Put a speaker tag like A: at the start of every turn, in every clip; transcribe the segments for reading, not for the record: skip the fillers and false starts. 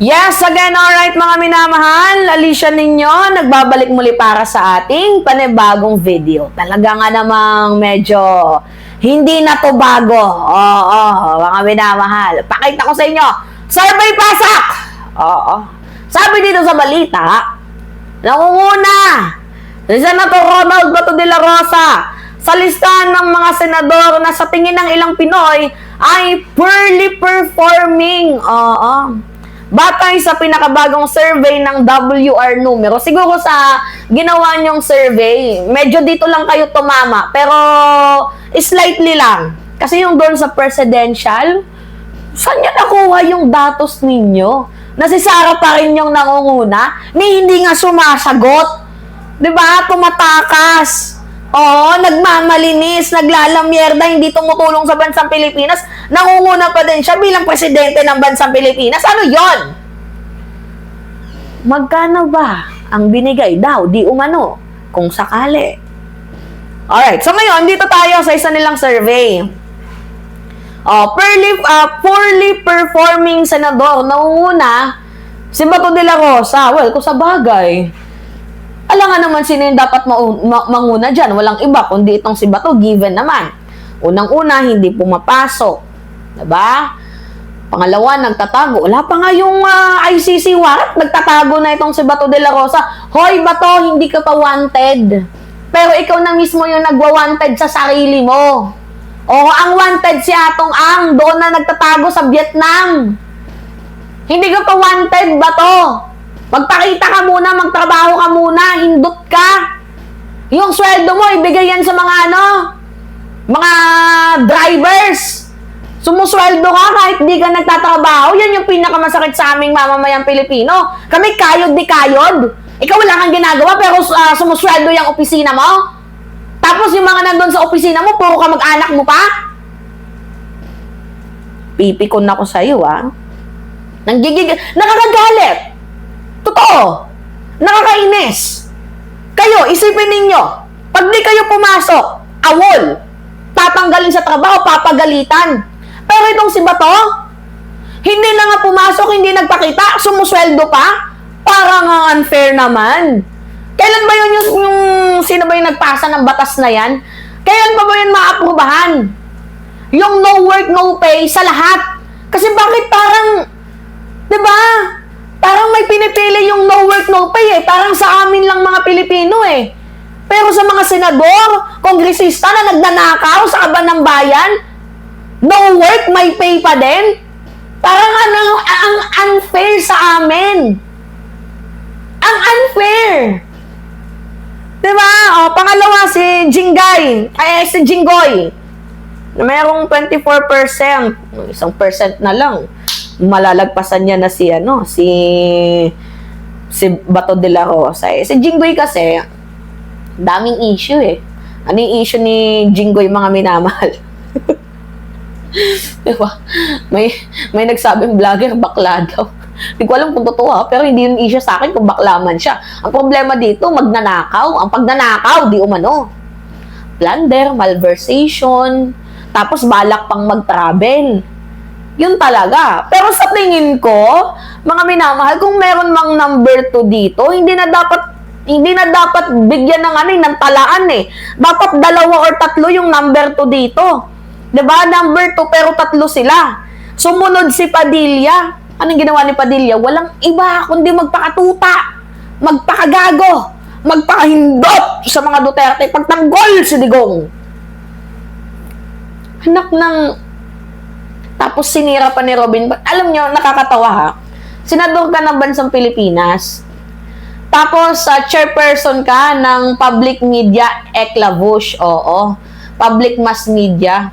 A: Yes, again, alright mga minamahal, Alicia ninyo, nagbabalik muli para sa ating panibagong video. Talaga nga namang medyo hindi na to bago. Oo, mga minamahal. Pakita ko sa inyo, survey pasak! Oo. Sabi dito sa balita, nangunguna si Senator Ronald Bato de la Rosa sa listahan ng mga senador na sa tingin ng ilang Pinoy ay poorly performing. Oo. Batay sa pinakabagong survey ng WR numero, siguro sa ginawa niyong survey, medyo dito lang kayo tumama, pero slightly lang. Kasi yung doon sa presidential, saan niya nakuha yung datos ninyo? Na si Sara pa rin yung nangunguna, ni hindi nga sumasagot. Diba? Tumatakas. Oo, nagmamalinis, naglalamyerda, hindi tumutulong sa bansang Pilipinas, nangunguna pa din siya bilang presidente ng bansang Pilipinas. Ano yon? Magkano ba ang binigay daw, di umano, kung sakali? Alright, so ngayon, dito tayo sa isa nilang survey. Poorly performing senador, nangunguna, si Bato de la Rosa. Well, kung sa bagay, alam nga naman sino yung dapat manguna dyan. Walang iba, kundi itong si Bato, given naman. Unang-una, hindi pumapasok. Diba? Pangalawa, nagtatago. Wala pa nga yung ICC warrant. Nagtatago na itong si Bato de la Rosa. Hoy, Bato, hindi ka pa wanted. Pero ikaw na mismo yung nagwa-wanted sa sarili mo. Oo, ang wanted si Atong Ang. Doon na nagtatago sa Vietnam. Hindi ka pa wanted, Bato. Magpakita ka muna, magtrabaho ka muna, hindot ka. Yung sweldo mo, ibigay yan sa mga mga drivers. Sumusweldo ka kahit di ka nagtatrabaho. Yan yung pinakamasakit sa aming mamamayang Pilipino. Kami kayod di kayod. Ikaw wala kang ginagawa pero sumusweldo yung opisina mo. Tapos yung mga nandun sa opisina mo, puro ka mag-anak mo pa. Pipikon ako sa'yo, nakakagalit. Totoo. Nakakainis. Kayo, isipin ninyo, pag di kayo pumasok, awol, tatanggalin sa trabaho, papagalitan. Pero itong si Bato, hindi na nga pumasok, hindi nagpakita, sumusweldo pa, parang unfair naman. Kailan ba yun yung sino ba yung nagpasa ng batas na yan? Kailan ba yun maaprubahan? Yung no work, no pay sa lahat. Kasi bakit parang, diba? Parang may pinipili yung no work, no pay Parang sa amin lang mga Pilipino Pero sa mga senador, kongresista na nagnanakaw sa kaban ng bayan, no work, may pay pa din. Parang ang unfair sa amin. Ang unfair. Diba? Pangalawa, si Jinggoy. Merong 24%. Isang percent na lang. Malalagpasan niya na si Bato de la Rosa. Si Jinggoy kasi, daming issue Ano yung issue ni Jinggoy, mga minamahal? Diba? May nagsabing vlogger, bakla daw. Hindi ko alam kung totoo pero hindi yung issue sa akin kung bakla man siya. Ang problema dito, magnanakaw. Ang pagnanakaw, di umano. Plunder, malversation, tapos balak pang mag-travel. Yun talaga. Pero sa tingin ko, mga minamahal, kung meron mang number 2 dito, hindi na dapat bigyan ng talaan Dapat 2 or 3 yung number 2 dito. 'Di ba? Number 2 pero 3 sila. Sumunod si Padilla. Anong ginawa ni Padilla? Walang iba kundi magpakatuta, magpakagago, magpakahindot sa mga Duterte, pagtanggol si Digong. Anak ng... Tapos sinira pa ni Robin. Alam nyo, nakakatawa Senador ka ng bansang Pilipinas. Tapos, chairperson ka ng public media Eclavush. Oo. Public mass media.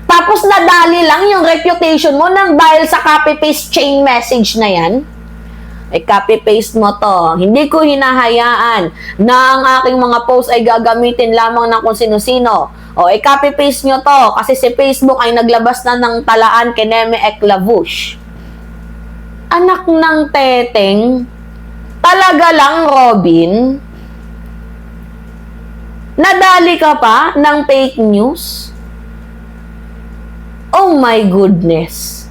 A: Tapos, nadali lang yung reputation mo nang dahil sa copy-paste chain message na yan. Copy-paste mo to. Hindi ko hinahayaan na ang aking mga post ay gagamitin lamang ng kung sino-sino. Copy-paste nyo to kasi si Facebook ay naglabas na ng talaan kay Neme Eclavush. Anak ng teteng, talaga lang, Robin, nadali ka pa ng fake news? Oh my goodness.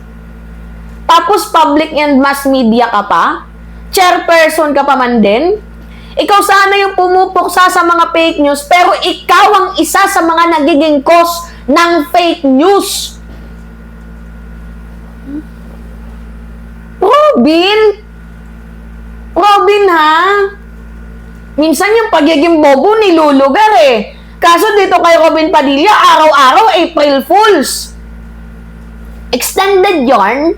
A: Tapos public and mass media ka pa? Chairperson ka pa man din? Ikaw sana yung pumupuksa sa mga fake news, pero ikaw ang isa sa mga nagiging cause ng fake news. Robin ha? Minsan yung pagiging bobo nilulugar eh. Kaso dito kay Robin Padilla, araw-araw April Fools. Extended yarn?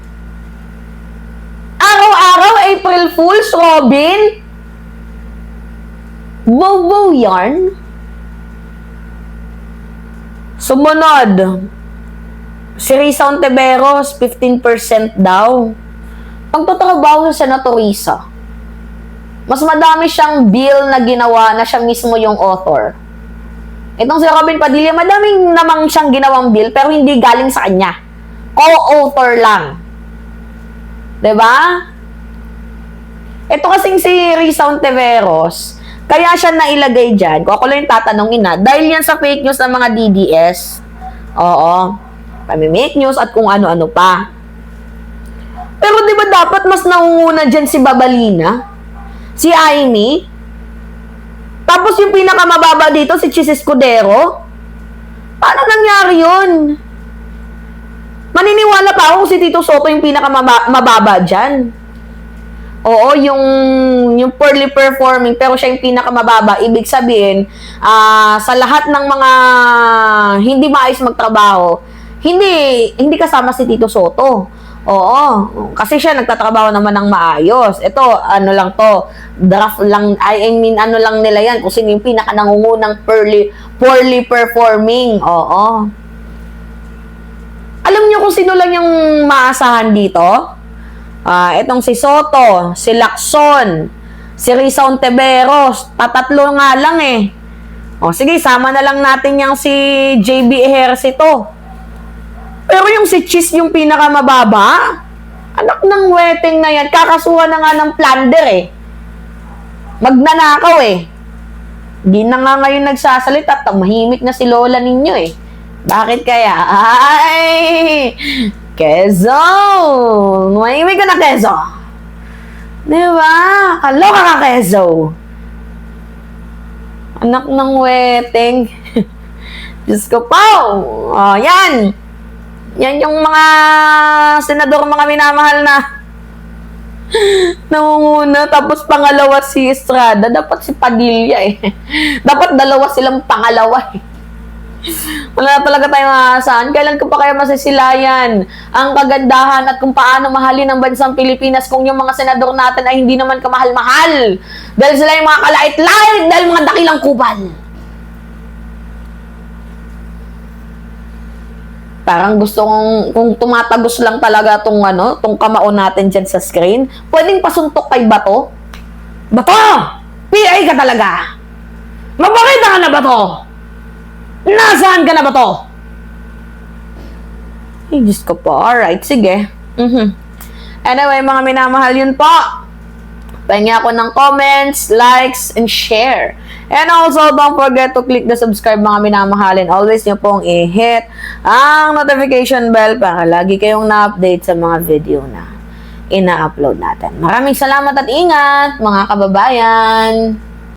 A: Araw-araw April Fools, Robin? Bobo yarn? Sumunod. Si Risa Ontiveros, 15% daw. Pagtatrabaho sa Senator Risa, mas madami siyang bill na ginawa na siya mismo yung author. Itong si Robin Padilla, madaming namang siyang ginawang bill pero hindi galing sa kanya. Co-author lang. 'Di ba? Ito kasing si Risa Ontiveros, kaya siya nailagay dyan. Kung ako lang yung tatanungin na, dahil yan sa fake news ng mga DDS. Oo. Pami-make news at kung ano-ano pa. Pero di ba dapat mas nangunguna dyan si Babalina? Si Aimee? Tapos yung pinakamababa dito, si Chis Escudero? Paano nangyari yun? Maniniwala pa ako si Tito Soto yung pinakamababa dyan. Oo, yung poorly performing, pero siya yung pinakamababa. Ibig sabihin, sa lahat ng mga hindi maayos magtrabaho, hindi kasama si Tito Soto. Oo, kasi siya nagtatrabaho naman ng maayos. Ito, ano lang to, draft lang, ano lang nila yan, kung sino yung pinakanangungunang poorly performing. Oo. Alam niyo kung sino lang yung maasahan dito? Itong si Soto, si Lacson, si Risa Ontiveros, tatatlo nga lang eh. O sige, sama na lang natin yung si JB Ejercito. Pero yung si Chis yung pinakamababa, anak ng weteng na yan, kakasuhan na nga ng plunder eh. Magnanakaw eh. Hindi na nga ngayon nagsasalita at mahimik na si Lola ninyo eh. Bakit kaya? Ay! Quezzo! Mahimik ka na, Quezzo! Diba? Kaloka ka, Quezzo! Anak ng weteng. Diyos ko po! O, yan! Yan yung mga senador, mga minamahal na nangunguna. Tapos pangalawa si Estrada. Dapat si Padilla eh. Dapat dalawa silang pangalawa eh. Wala na talaga tayong aasahan. Kailan ko pa kaya masisilayan ang kagandahan at kung paano mahalin ang bansang Pilipinas kung yung mga senador natin ay hindi naman kamahal-mahal. Dahil sila yung mga kalait-lait, dahil mga dakilang kubal. Parang gusto kung tumatagos lang talaga tong kamao natin dyan sa screen, pwedeng pasuntok kay Bato. Bato! PA ka talaga! Mapakita ka na, Bato! Nasaan ka na, Bato? Ay, Diyos ko po. Alright, sige. Anyway, mga minamahal, yun po. Pahingi ako ng comments, likes, and share. And also, don't forget to click the subscribe, mga minamahalin. Always nyo pong i-hit ang notification bell para lagi kayong na-update sa mga video na ina-upload natin. Maraming salamat at ingat, mga kababayan!